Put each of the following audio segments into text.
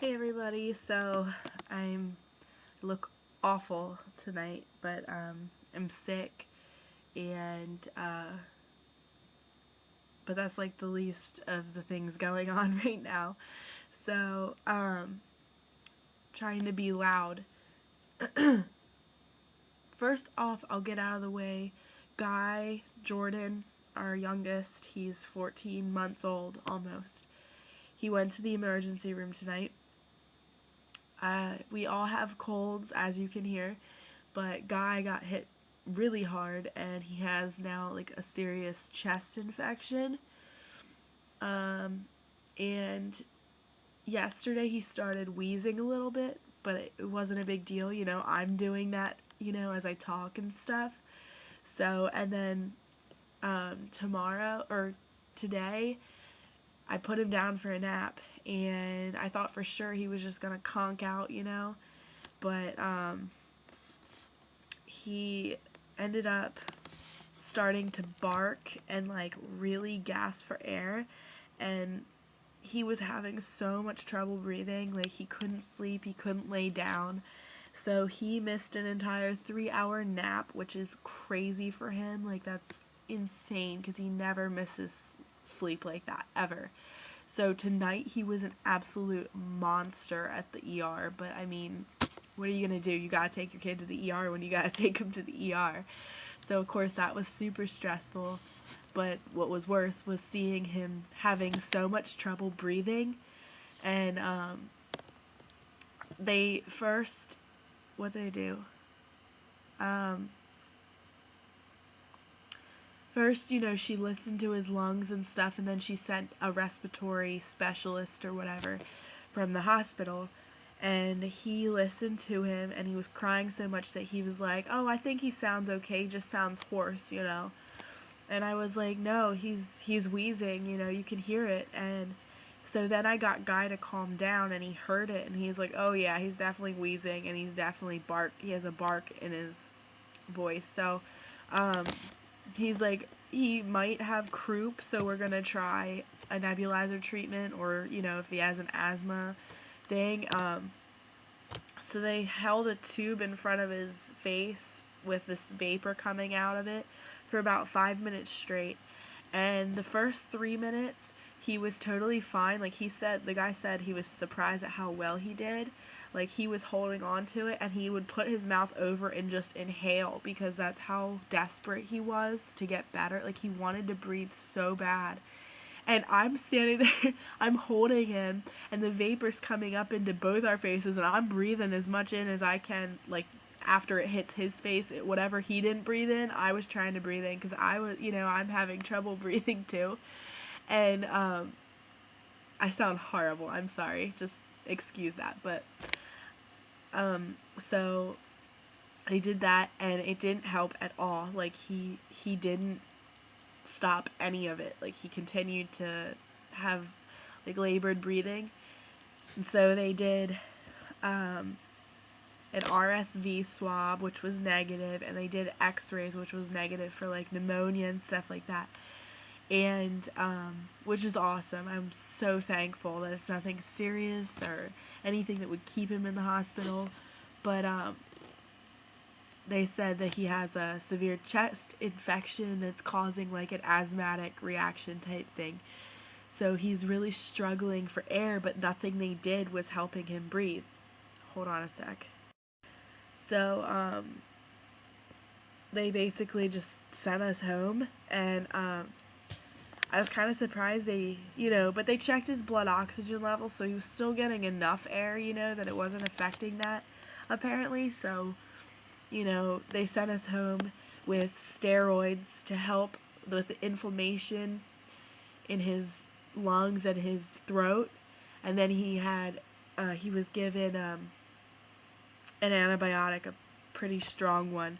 Hey everybody, so I'm look awful tonight, but I'm sick and but that's like the least of the things going on right now. So, trying to be loud. First off, I'll get out of the way. Guy Jordan, our youngest, he's 14 months old almost. He went to the emergency room tonight. We all have colds, as you can hear, but Guy got hit really hard and he has now like a serious chest infection. And yesterday he started wheezing a little bit, but it wasn't a big deal. I'm doing that, as I talk and stuff. So, and then tomorrow or today, I put him down for a nap and I thought for sure he was just gonna conk out, but he ended up starting to bark and like really gasp for air, and he was having so much trouble breathing. Like, he couldn't sleep, he couldn't lay down, so he missed an entire 3-hour nap, which is crazy for him. Like, that's insane because he never misses sleep like that ever. So tonight he was an absolute monster at the ER, but I mean, what are you going to do? You got to take your kid to the ER when you got to take him to the ER. So of course that was super stressful, but what was worse was seeing him having so much trouble breathing. And they first, what did they do? First, she listened to his lungs and stuff, and then she sent a respiratory specialist or whatever from the hospital. And he listened to him, and he was crying so much that he was like, "Oh, I think he sounds okay, he just sounds hoarse. And I was like, "No, he's wheezing, you can hear it." And so then I got Guy to calm down, and he heard it, and he's like, "Oh yeah, he's definitely wheezing, and he's definitely he has a bark in his voice." So, he's like, he might have croup, so we're gonna try a nebulizer treatment, or if he has an asthma thing. So they held a tube in front of his face with this vapor coming out of it for about 5 minutes straight. And the first 3 minutes, he was totally fine. Like, the guy said he was surprised at how well he did. Like, he was holding on to it, and he would put his mouth over and just inhale because that's how desperate he was to get better. Like, he wanted to breathe so bad. And I'm standing there, I'm holding him, and the vapor's coming up into both our faces, and I'm breathing as much in as I can, like, after it hits his face. Whatever he didn't breathe in, I was trying to breathe in, because I'm having trouble breathing too. And, I sound horrible, I'm sorry, just excuse that, but, so I did that, and it didn't help at all. Like, he didn't stop any of it. Like, he continued to have like labored breathing. And so they did an RSV swab, which was negative, and they did x-rays, which was negative for like pneumonia and stuff like that. And which is awesome. I'm so thankful that it's nothing serious or anything that would keep him in the hospital. But they said that he has a severe chest infection that's causing like an asthmatic reaction type thing. So he's really struggling for air, but nothing they did was helping him breathe. Hold on a sec. So they basically just sent us home, and I was kind of surprised but they checked his blood oxygen level, so he was still getting enough air, that it wasn't affecting that, apparently. So, they sent us home with steroids to help with the inflammation in his lungs and his throat. And then he was given an antibiotic, a pretty strong one.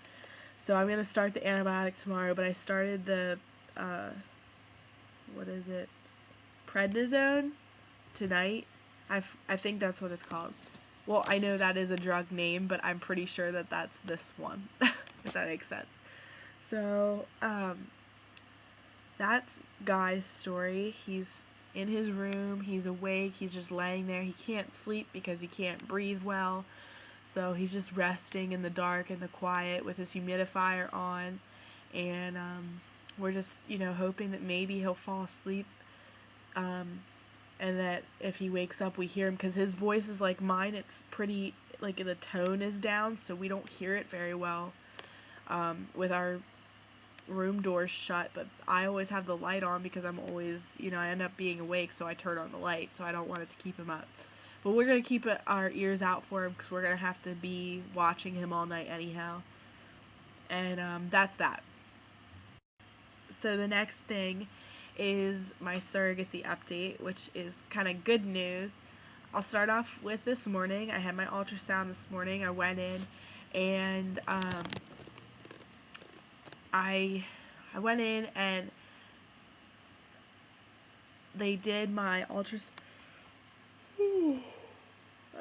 So I'm going to start the antibiotic tomorrow, but I started the, prednisone tonight. I think that's what it's called. Well, I know that is a drug name, but I'm pretty sure that that's this one, if that makes sense. So, that's Guy's story. He's in his room. He's awake. He's just laying there. He can't sleep because he can't breathe well. So he's just resting in the dark and the quiet with his humidifier on. And we're just, hoping that maybe he'll fall asleep. And that if he wakes up, we hear him. Because his voice is like mine. It's pretty, like, the tone is down. So we don't hear it very well with our room doors shut. But I always have the light on because I'm always, I end up being awake. So I turn on the light. So I don't want it to keep him up. But we're going to keep our ears out for him because we're going to have to be watching him all night anyhow. And that's that. So the next thing is my surrogacy update, which is kind of good news. I'll start off with this morning. I had my ultrasound this morning. I went in and I went in and they did my ultrasound.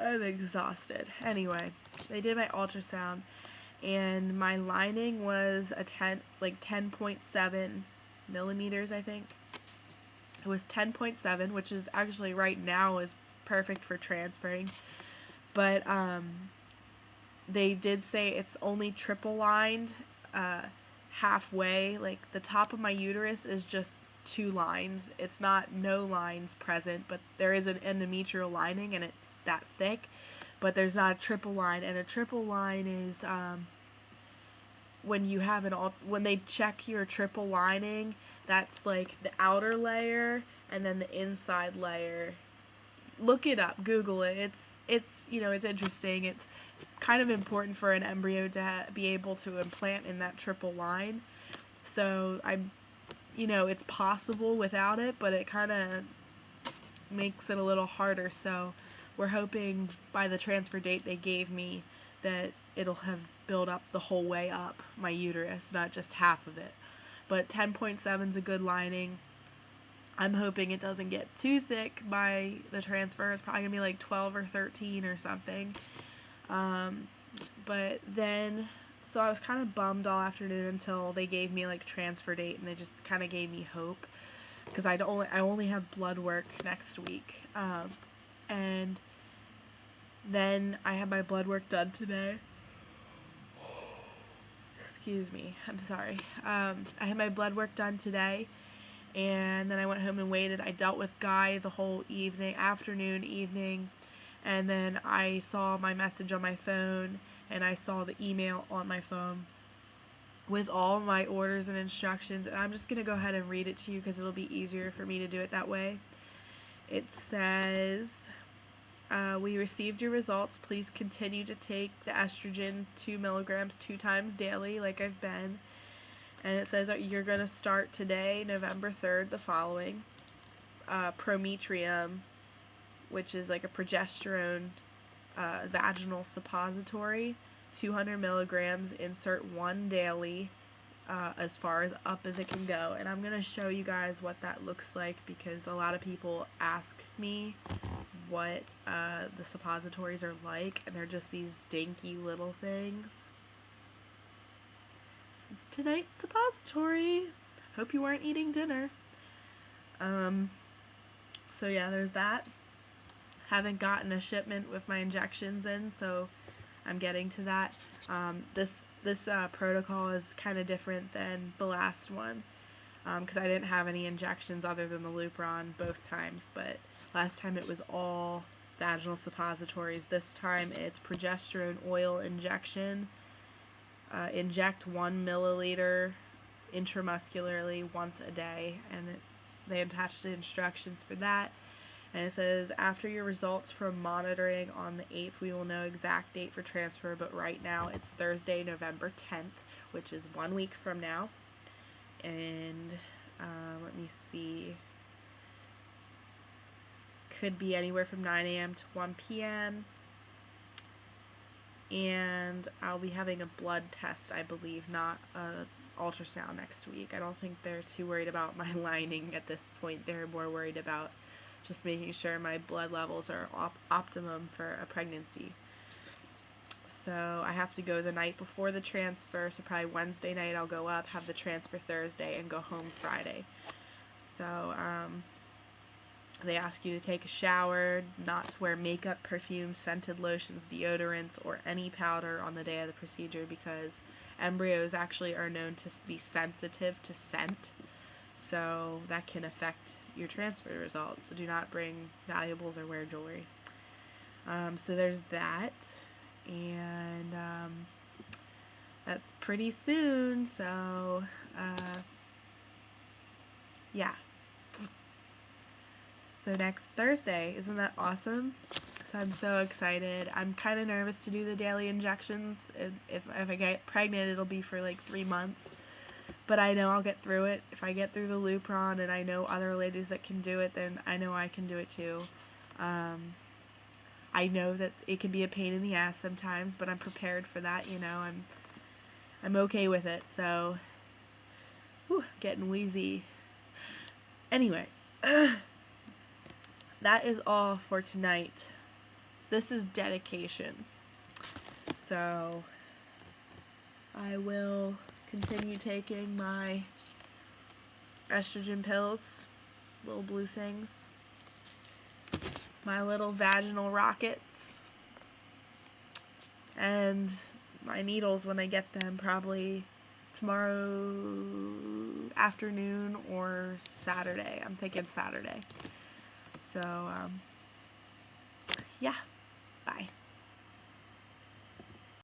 I'm exhausted. Anyway, they did my ultrasound and my lining was 10.7 millimeters, I think. It was 10.7, which is actually right now is perfect for transferring. But they did say it's only triple lined halfway. Like the top of my uterus is just 2 lines. It's not no lines present, but there is an endometrial lining and it's that thick. But there's not a triple line, and a triple line is when you have when they check your triple lining, that's like the outer layer and then the inside layer. Look it up, Google it. It's it's interesting. It's kind of important for an embryo to be able to implant in that triple line. So it's possible without it, but it kind of makes it a little harder. So we're hoping by the transfer date they gave me that it'll have built up the whole way up my uterus, not just half of it. But 10.7 is a good lining. I'm hoping it doesn't get too thick by the transfer. It's probably going to be like 12 or 13 or something. But then, so I was kind of bummed all afternoon until they gave me like transfer date, and they just kind of gave me hope. Because I only have blood work next week. And then I had my blood work done today. Excuse me, I'm sorry. I had my blood work done today, and then I went home and waited. I dealt with Guy the whole afternoon, evening, and then I saw my message on my phone, and I saw the email on my phone with all my orders and instructions, and I'm just going to go ahead and read it to you because it'll be easier for me to do it that way. It says, we received your results. Please continue to take the estrogen 2 milligrams 2 times daily like I've been. And it says that you're going to start today, November 3rd, the following. Prometrium, which is like a progesterone vaginal suppository, 200 milligrams, insert 1 daily, as far as up as it can go. And I'm going to show you guys what that looks like because a lot of people ask me what the suppositories are like, and they're just these dinky little things. This is tonight's suppository. Hope you weren't eating dinner. So yeah, there's that. Haven't gotten a shipment with my injections in, so I'm getting to that. This protocol is kind of different than the last one because I didn't have any injections other than the Lupron both times, but last time it was all vaginal suppositories. This time it's progesterone oil injection. Inject 1 milliliter intramuscularly once a day, and they attached the instructions for that. And it says, after your results from monitoring on the 8th, we will know exact date for transfer, but right now it's Thursday, November 10th, which is 1 week from now. And let me see. Could be anywhere from 9 a.m. to 1 p.m. And I'll be having a blood test, I believe, not a ultrasound next week. I don't think they're too worried about my lining at this point. They're more worried about just making sure my blood levels are optimum for a pregnancy. So I have to go the night before the transfer, so probably Wednesday night I'll go up, have the transfer Thursday, and go home Friday. So They ask you to take a shower, not to wear makeup, perfume, scented lotions, deodorants, or any powder on the day of the procedure, because embryos actually are known to be sensitive to scent, so that can affect your transfer results. So do not bring valuables or wear jewelry. So there's that, and that's pretty soon, so yeah. So next Thursday, isn't that awesome? So I'm so excited. I'm kind of nervous to do the daily injections. If I get pregnant, it'll be for like 3 months. But I know I'll get through it. If I get through the Lupron and I know other ladies that can do it, then I know I can do it too. I know that it can be a pain in the ass sometimes, but I'm prepared for that, you know. I'm okay with it. So, getting wheezy. Anyway, that is all for tonight. This is dedication. So, I will continue taking my estrogen pills, little blue things, my little vaginal rockets, and my needles when I get them, probably tomorrow afternoon or Saturday. I'm thinking Saturday. So, yeah, bye.